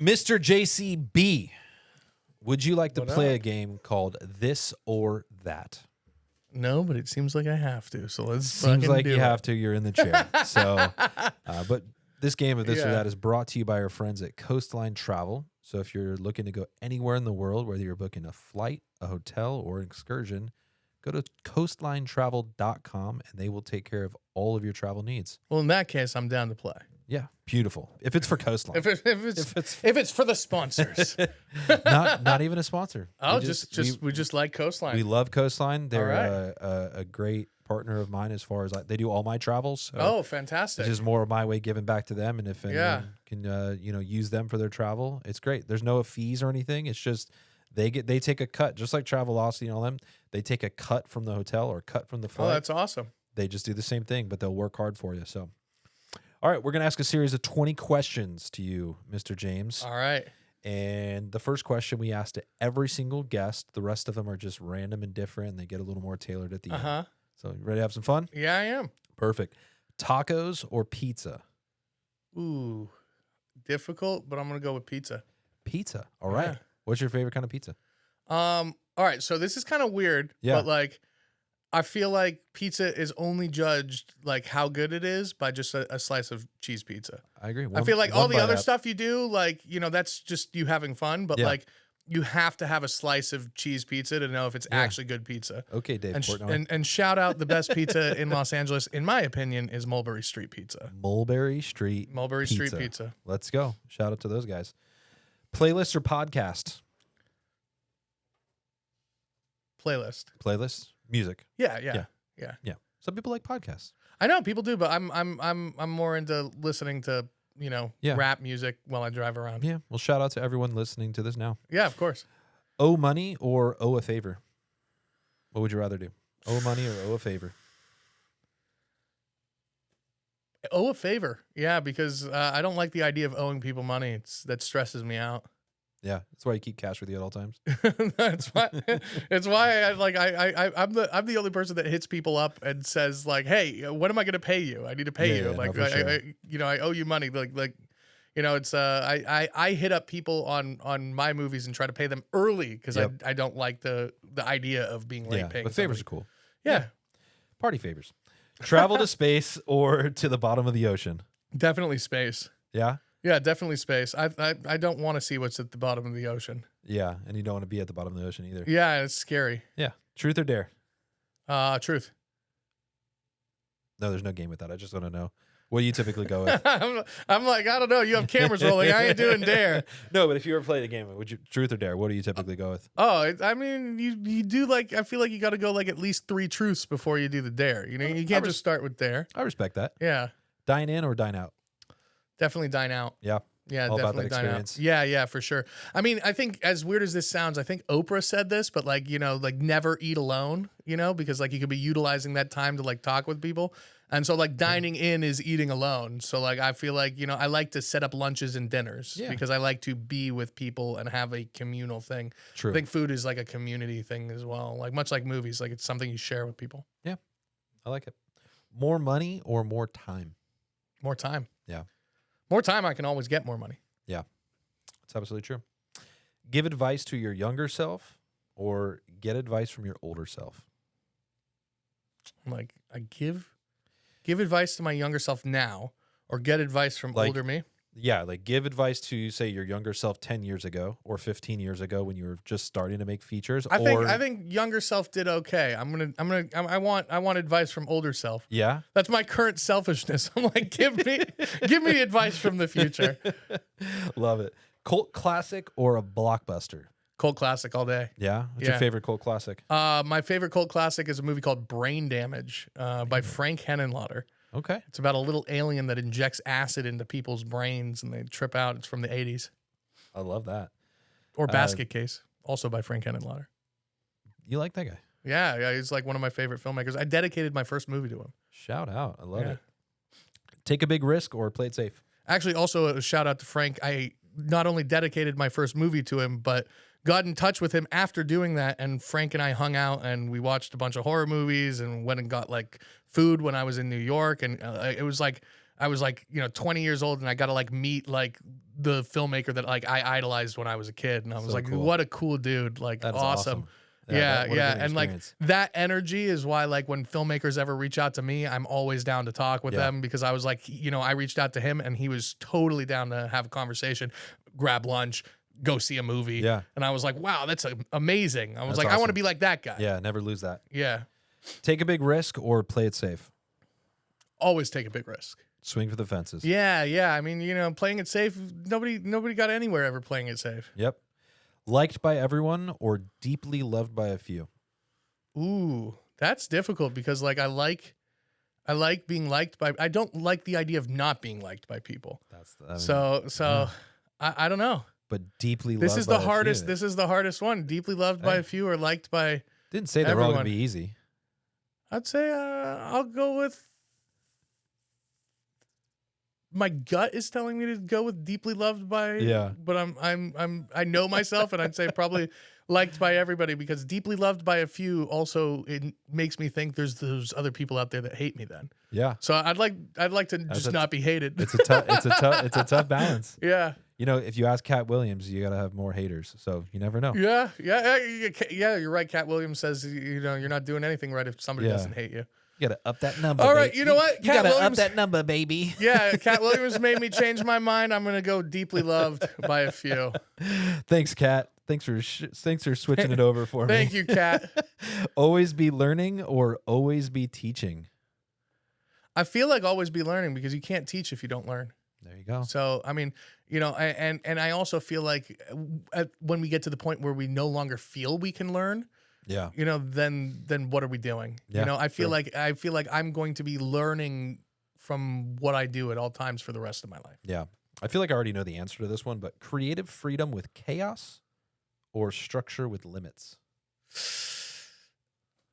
Mr. JCB, would you like to What play up? a game called This or That? No, but it seems like I have to. So let's Seems fucking like do you it. have to. You're in the chair. So, but this game of This or Yeah. That is brought to you by our friends at Coastline Travel. So if you're looking to go anywhere in the world, whether you're booking a flight, a hotel, or an excursion, go to coastlinetravel.com and they will take care of all of your travel needs. Well, in that case, I'm down to play. Yeah, beautiful. If it's for Coastline. If it's for the sponsors. not even a sponsor. Oh, we just like Coastline. We love Coastline. They're All a great partner of mine as far as they do all my travels. So oh, fantastic. it's just more of my way giving back to them. And if anyone can use them for their travel, it's great. There's no fees or anything. It's just they take a cut, just like Travelocity and all them. They take a cut from the hotel or cut from the flight. Oh, that's awesome. They just do the same thing, but they'll work hard for you. So, all right, we're gonna ask a series of 20 questions to you, Mr. James. All right. And the first question we asked to every single guest. The rest of them are just random and different, and they get a little more tailored at the end. So, you ready to have some fun? Yeah, I am. Perfect. Tacos or pizza? Ooh, difficult, but I'm gonna go with pizza. Pizza. All right. Yeah. What's your favorite kind of pizza? All right. So this is kind of weird, Yeah. but like, I feel like pizza is only judged like how good it is by just a slice of cheese pizza. I agree. I feel like all the bite other out. stuff you do, like, that's just you having fun, but Yeah. like you have to have a slice of cheese pizza to know if it's actually good pizza. Okay, Dave And, Portnoy. and shout out the best pizza in Los Angeles, in my opinion, is Mulberry Street Pizza. Mulberry Street. Mulberry Street Pizza. Let's go. Shout out to those guys. Playlist or podcast? Playlist. Playlist. Music. Yeah. Yeah. Some people like podcasts. I know people do, but I'm more into listening to rap music while I drive around. Yeah. Well, shout out to everyone listening to this now. Yeah, of course. Owe money or owe a favor? What would you rather do? Owe money or owe a favor? Owe a favor. Yeah, because I don't like the idea of owing people money. That stresses me out. Yeah, that's why you keep cash with you at all times. That's why. It's why I'm the only person that hits people up and says like, "Hey, when am I going to pay you? I need to pay you. Yeah, like, no, for sure. I owe you money. It's I hit up people on my movies and try to pay them early because Yep. I don't like the idea of being late paying. But favors are somebody. cool. Yeah, Party favors. Travel to space or to the bottom of the ocean? definitely space. Yeah? Yeah, definitely space. I don't want to see what's at the bottom of the ocean. Yeah, and you don't want to be at the bottom of the ocean either. Yeah, it's scary. Yeah. Truth or dare? Truth. No, there's no game with that. I just want to know. What do you typically go with? I'm like, I don't know. You have cameras rolling. I ain't doing dare. No, but if you ever played a game, would you truth or dare? What do you typically go with? Oh, I mean, you do like. I feel like you got to go like at least 3 truths before you do the dare. You can't just start with dare. I respect that. Yeah, Dine in or dine out? definitely dine out. Yeah. Yeah, All about definitely that dine out. experience. Yeah, for sure. I mean, I think as weird as this sounds, I think Oprah said this, but like never eat alone. Because like you could be utilizing that time to like talk with people. And so like dining in is eating alone. So like I feel like, I like to set up lunches and dinners because I like to be with people and have a communal thing. True. I think food is like a community thing as well. Like much like movies, like it's something you share with people. Yeah. I like it. More money or more time? More time. Yeah. More time, I can always get more money. Yeah. That's absolutely true. Give advice to your younger self or get advice from your older self? Like I give advice to my younger self now or get advice from older me. Yeah, like give advice to say your younger self 10 years ago or 15 years ago when you were just starting to make features. I think younger self did okay. I want advice from older self. Yeah. That's my current selfishness. I'm like, give me advice from the future. Love it. Cult classic or a blockbuster? Cult classic all day. Yeah. What's your favorite cult classic? My favorite cult classic is a movie called Brain Damage by Frank Henenlotter. Okay. It's about a little alien that injects acid into people's brains and they trip out. It's from the 80s. I love that. Or Basket Case, also by Frank Henenlotter. You like that guy? Yeah, he's like one of my favorite filmmakers. I dedicated my first movie to him. Shout out. I love it. Take a big risk or play it safe? Actually, also a shout out to Frank. I not only dedicated my first movie to him, but got in touch with him after doing that. And Frank and I hung out and we watched a bunch of horror movies and went and got like food when I was in New York. And it was like I was like, 20 years old and I got to like meet like the filmmaker that like I idolized when I was a kid. And I was So like, cool. what a cool dude. Like That is awesome. awesome. Yeah. what a Yeah. great And like experience. that energy is why like when filmmakers ever reach out to me, I'm always down to talk with Yeah. them because I was like, I reached out to him and he was totally down to have a conversation, grab lunch, go see a movie. Yeah. And I was like, wow, that's amazing. I was That's like, I want to awesome. be like that guy. Yeah, never lose that. Yeah. Take a big risk or play it safe. Always take a big risk. Swing for the fences. Yeah, yeah. I mean, playing it safe, nobody got anywhere ever playing it safe. Yep. Liked by everyone or deeply loved by a few. Ooh, that's difficult because like I like being liked by, I don't like the idea of not being liked by people. So I don't know. But deeply This loved is by the a hardest. few. This is the hardest one. Deeply loved by Hey. a few or liked by Didn't say they were all going everyone. to be easy. I'd say I'll go with my gut is telling me to go with deeply loved by but I know myself and I'd say probably liked by everybody because deeply loved by a few also it makes me think there's those other people out there that hate me then. Yeah. So I'd like to just not be hated. It's a tough balance. Yeah. If you ask Cat Williams, you got to have more haters. So you never know. Yeah. You're right. Cat Williams says you're not doing anything right if somebody doesn't hate you. You got to up that number. All right, baby. you know what? You Cat got to up Williams- that number, baby. Yeah, Cat Williams made me change my mind. I'm gonna go deeply loved by a few. Thanks, Cat. Thanks for switching it over for me. Thank you, Cat. Always be learning or always be teaching. I feel like always be learning because you can't teach if you don't learn. There you go. So I mean, and I also feel like when we get to the point where we no longer feel we can learn, Yeah. then what are we doing? Yeah, I feel like I'm going to be learning from what I do at all times for the rest of my life. Yeah. I feel like I already know the answer to this one, but creative freedom with chaos or structure with limits?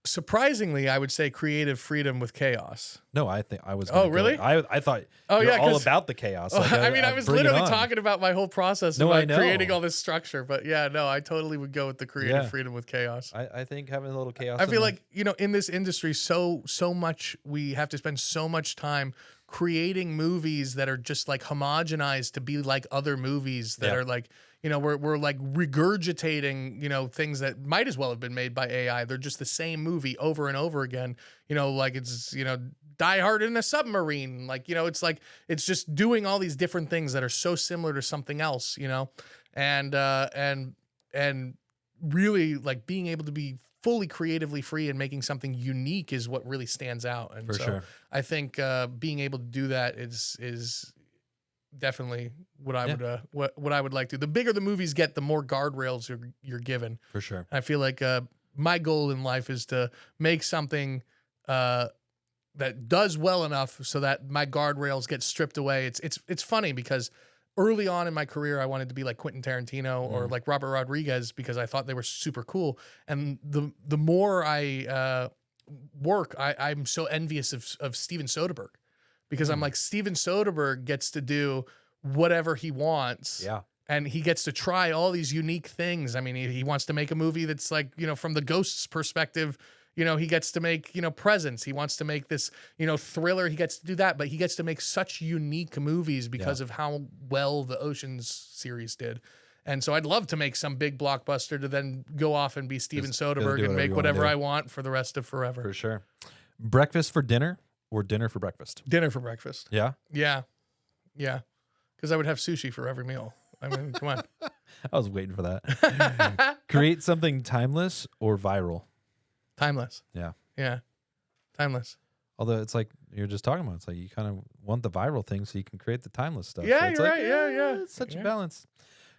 Surprisingly, I would say creative freedom with chaos. No, I think I was. Oh, gonna go- really? I thought. Oh, you're yeah, all 'cause- about the chaos. Oh, Like, I was bring it literally on. talking about my whole process No, of I like know. creating all this structure. But yeah, no, I totally would go with the creative Yeah. freedom with chaos. I think having a little chaos. I in feel there- like, in this industry, so much, we have to spend so much time creating movies that are just like homogenized to be like other movies that Yeah. are like, we're like regurgitating, things that might as well have been made by AI. They're just the same movie over and over again. Like it's, Die Hard in a submarine. Like, it's just doing all these different things that are so similar to something else, and really like being able to be fully creatively free and making something unique is what really stands out. And For so sure. I think being able to do that is definitely what I would what I would like to. The bigger the movies get, the more guardrails you're given. For sure. I feel like my goal in life is to make something that does well enough so that my guardrails get stripped away. It's funny because early on in my career, I wanted to be like Quentin Tarantino or like Robert Rodriguez because I thought they were super cool. And the more I work, I'm so envious of Steven Soderbergh because I'm like, Steven Soderbergh gets to do whatever he wants. Yeah. And he gets to try all these unique things. I mean, he wants to make a movie that's like, from the ghost's perspective, he gets to make, Presence. He wants to make this, thriller. He gets to do that, but he gets to make such unique movies because of how well the Ocean's series did. And so I'd love to make some big blockbuster to then go off and be Steven Just gotta Soderbergh do and whatever make you wanna whatever do. I want for the rest of forever. For sure. Breakfast for dinner or dinner for breakfast? Dinner for breakfast. Yeah. Yeah. Yeah. Because I would have sushi for every meal. I mean, come on. I was waiting for that. Create something timeless or viral? Timeless. Yeah. Yeah. Timeless. Although it's like you're just talking about, it's like you kind of want the viral thing so you can create the timeless stuff. Yeah, So it's you're like, right. Yeah. It's such Yeah. a balance.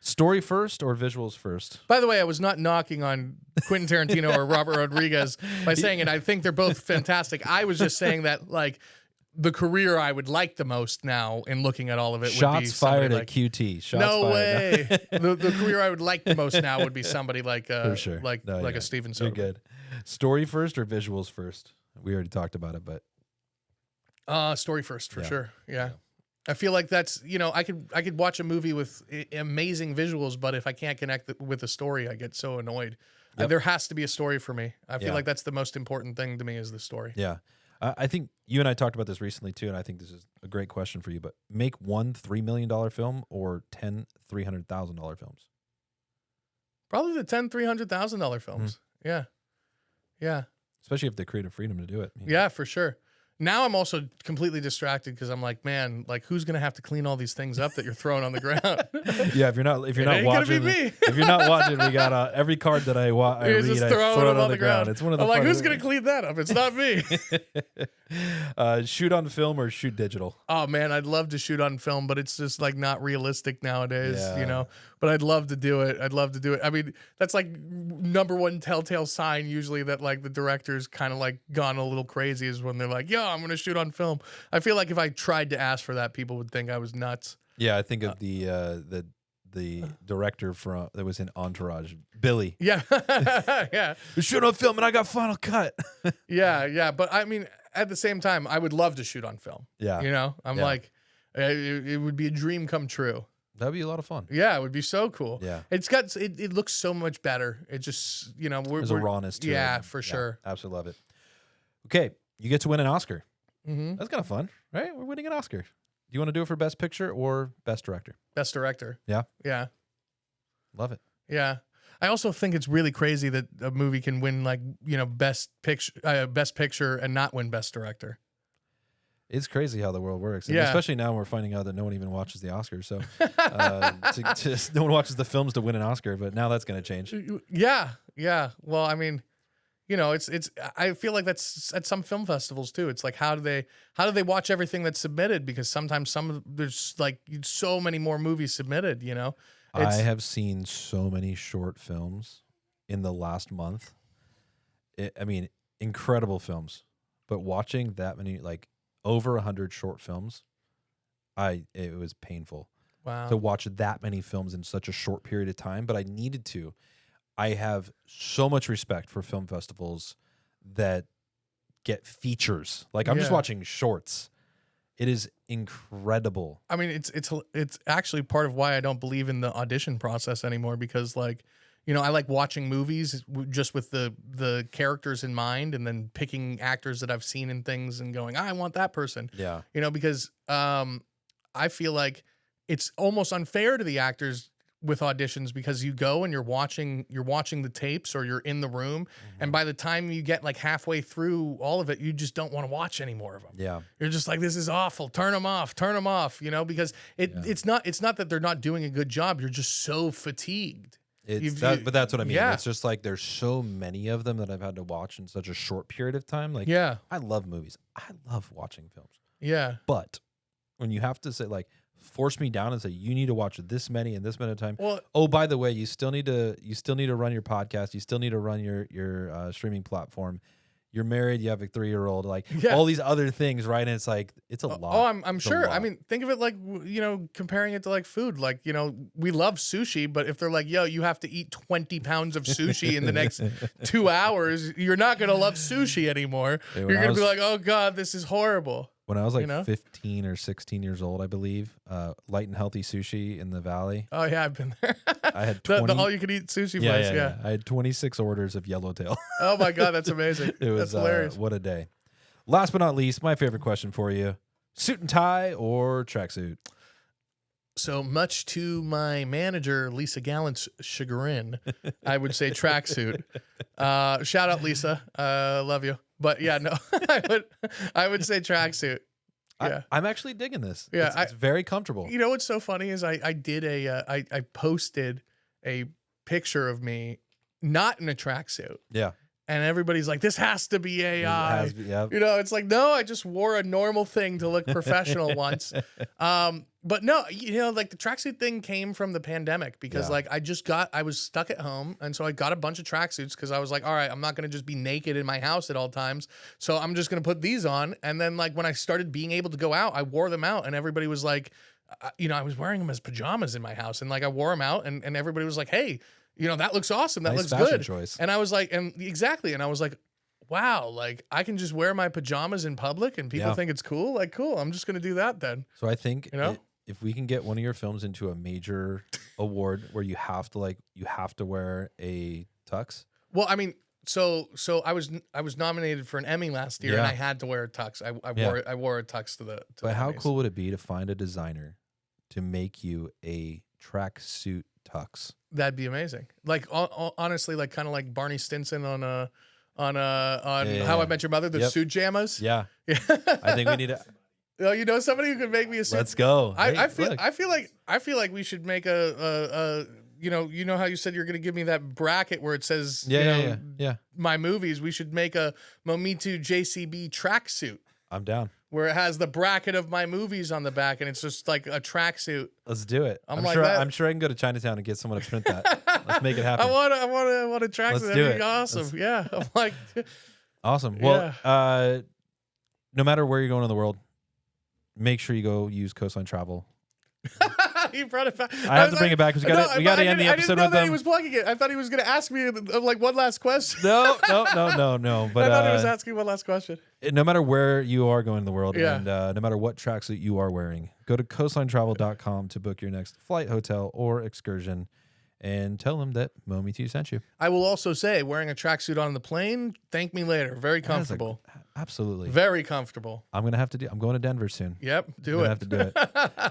Story first or visuals first? By the way, I was not knocking on Quentin Tarantino or Robert Rodriguez by saying it. I think they're both fantastic. I was just saying that, like, the career I would like the most now in looking at all of it would be Shots somebody fired like, at QT. Shots no fired. way. the career I would like the most now would be somebody like For sure. like No, a yeah. Steven You're Soderbergh. good. Story first or visuals first? We already talked about it, but Story first for Yeah. sure. Yeah. I feel like that's, I could watch a movie with amazing visuals, but if I can't connect with the story, I get so annoyed. Yep. There has to be a story for me. I feel Yeah. like that's the most important thing to me is the story. yeah. I think you and I talked about this recently too, and I think this is a great question for you. But make one $3 million film or 10 $300,000 films. Probably the $300,000 films. Yeah. Yeah. Especially if they creative freedom to do it. Yeah, for sure. Now I'm also completely distracted because I'm like, man, like who's gonna have to clean all these things up that you're throwing on the ground? Yeah, if you're not ain't gonna watching, be me. if you're not watching, we got every card that I You're read, just I throwing throw them it on the ground. It's one of the. I'm like, who's funniest- gonna clean that up? It's not me. Shoot on film or shoot digital. Oh man, I'd love to shoot on film, but it's just like not realistic nowadays, Yeah. you know. But I'd love to do it. I'd love to do it. I mean, that's like number one telltale sign usually that like the director's kind of like gone a little crazy is when they're like, "Yo, I'm gonna shoot on film." I feel like if I tried to ask for that, people would think I was nuts. Yeah, I think of the director from that was in Entourage, Billy. Yeah, yeah, Shoot on film, and I got Final Cut. yeah. But I mean, at the same time, I would love to shoot on film. Yeah, You know, I'm Yeah. like, it would be a dream come true. that'd be a lot of fun. Yeah, it would be so cool. Yeah, It looks so much better. It just, you know, there's a rawness to it. yeah, for sure. Absolutely love it. Okay, you get to win an Oscar. Mm-hmm. That's kind of fun, right? We're winning an Oscar. Do you want to do it for Best Picture or Best Director? Best director. Yeah. Yeah. Love it. Yeah. I also think it's really crazy that a movie can win like, you know, best picture and not win best director. It's crazy how the world works. And Yeah. especially now we're finding out that no one even watches the Oscars. So no one watches the films to win an Oscar, but now that's going to change. Yeah. Yeah. Well, I mean, you know, it's I feel like that's at some film festivals too. It's like how do they watch everything that's submitted, because sometimes there's like so many more movies submitted, you know. I have seen so many short films in the last month. I mean, incredible films, but watching that many, like over 100 short films, it was painful Wow. to watch that many films in such a short period of time, but I needed to. I have so much respect for film festivals that get features. Like I'm just Yeah. watching shorts. It is incredible. I mean, it's actually part of why I don't believe in the audition process anymore, because like, you know, I like watching movies just with the characters in mind, and then picking actors that I've seen in things and going, I want that person. Yeah. You know, because I feel like it's almost unfair to the actors with auditions, because you go and you're watching the tapes, or you're in the room, and by the time you get like halfway through all of it, you just don't want to watch any more of them. Yeah. You're just like, this is awful. Turn them off, you know, because it's not that they're not doing a good job. You're just so fatigued. But that's what I mean. Yeah. It's just like there's so many of them that I've had to watch in such a short period of time. Like, Yeah. I love movies. I love watching films. Yeah. But when you have to say, like, force me down and say you need to watch this many and this many time. Well, Oh, by the way, you still need to run your podcast. You still need to run your streaming platform. You're married. You have a 3-year-old. Like Yeah. all these other things, right? And it's like it's a lot. Oh, I'm It's a sure. I lot. mean, think of it like, you know, comparing it to like food. Like, you know, we love sushi, but if they're like, yo, you have to eat 20 pounds of sushi in the next 2 hours, you're not going to love sushi anymore. Hey, You're when I going to be was- like, oh God, this is horrible. When I was like you know? 15 or 16 years old, I believe, Light and Healthy Sushi in the Valley. Oh yeah, I've been there. I had the 20 all you can eat sushi place. Yeah. I had 26 orders of yellowtail. Oh my God, that's amazing. It was That's hilarious. what a day. Last but not least, my favorite question for you: suit and tie or tracksuit? So much to my manager, Lisa Gallant's chagrin, I would say tracksuit. Shout out Lisa, love you. But yeah, no, I would say tracksuit. Yeah. I'm actually digging this. Yeah, It's very comfortable. You know what's so funny is I did I posted a picture of me not in a tracksuit, Yeah. and everybody's like, this has to be AI. Yeah. You know, it's like, no, I just wore a normal thing to look professional once. But no, you know, like the tracksuit thing came from the pandemic, because Yeah. like I was stuck at home. And so I got a bunch of tracksuits, because I was like, all right, I'm not going to just be naked in my house at all times. So I'm just going to put these on. And then like when I started being able to go out, I wore them out, and everybody was like, you know, I was wearing them as pajamas in my house, and like I wore them out, and everybody was like, hey, you know, that looks awesome. That Nice looks fashion good. choice. And I was like, and I was like, wow, like I can just wear my pajamas in public and people Yeah. think it's cool. Like, cool. I'm just going to do that then. So I think You know? if we can get one of your films into a major award where you have to wear a tux. Well, I mean, So I was nominated for an Emmy last year, and Yeah. I had to wear a tux. Yeah. I wore a tux to the. But how Emmys. cool would it be to find a designer to make you a tracksuit tux? That'd be amazing. Like honestly, like kind of like Barney Stinson on How I Met Your Mother, the Yep. suit jammas. Yeah. Yeah. I think we need to. Oh, you know somebody who could make me a suit. Let's go. Hey, I look. feel like we should make a you know how you said you're gonna give me that bracket where it says Yeah. my movies. We should make a Momitu JCB tracksuit I'm down. where it has the bracket of my movies on the back, and it's just like a tracksuit. Let's do it. I'm I'm like sure. that. I'm sure I can go to Chinatown and get someone to print that. Let's make it happen. I want a tracksuit. Let's That'd do be it. awesome. Yeah, I'm like, Awesome. Well, no matter where you're going in the world, make sure you go use Coastline Travel. you brought it back. I have to bring it back because we got to end the episode I didn't know with that them. he was plugging it. I thought he was going to ask me like one last question. No. But I thought he was asking one last question. no matter where you are going in the world, Yeah. and no matter what tracksuit you are wearing, go to coastlinetravel.com to book your next flight, hotel, or excursion, and tell them that Momi2 sent you. I will also say, wearing a tracksuit on the plane, thank me later. Very That is comfortable. Absolutely. Very comfortable. I'm going to Denver soon. Yep, I'm do gonna it. have to do it.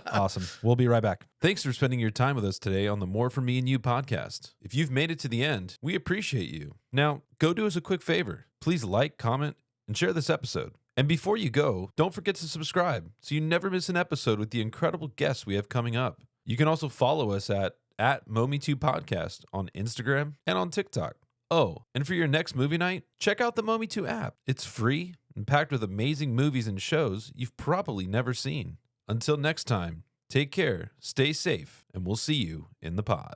Awesome. We'll be right back. Thanks for spending your time with us today on the More For Me and You podcast. If you've made it to the end, we appreciate you. Now, go do us a quick favor. Please like, comment, and share this episode. And before you go, don't forget to subscribe so you never miss an episode with the incredible guests we have coming up. You can also follow us at Momi2 Podcast on Instagram and on TikTok. Oh, and for your next movie night, check out the Momi2 app. It's free and packed with amazing movies and shows you've probably never seen. Until next time, take care, stay safe, and we'll see you in the pod.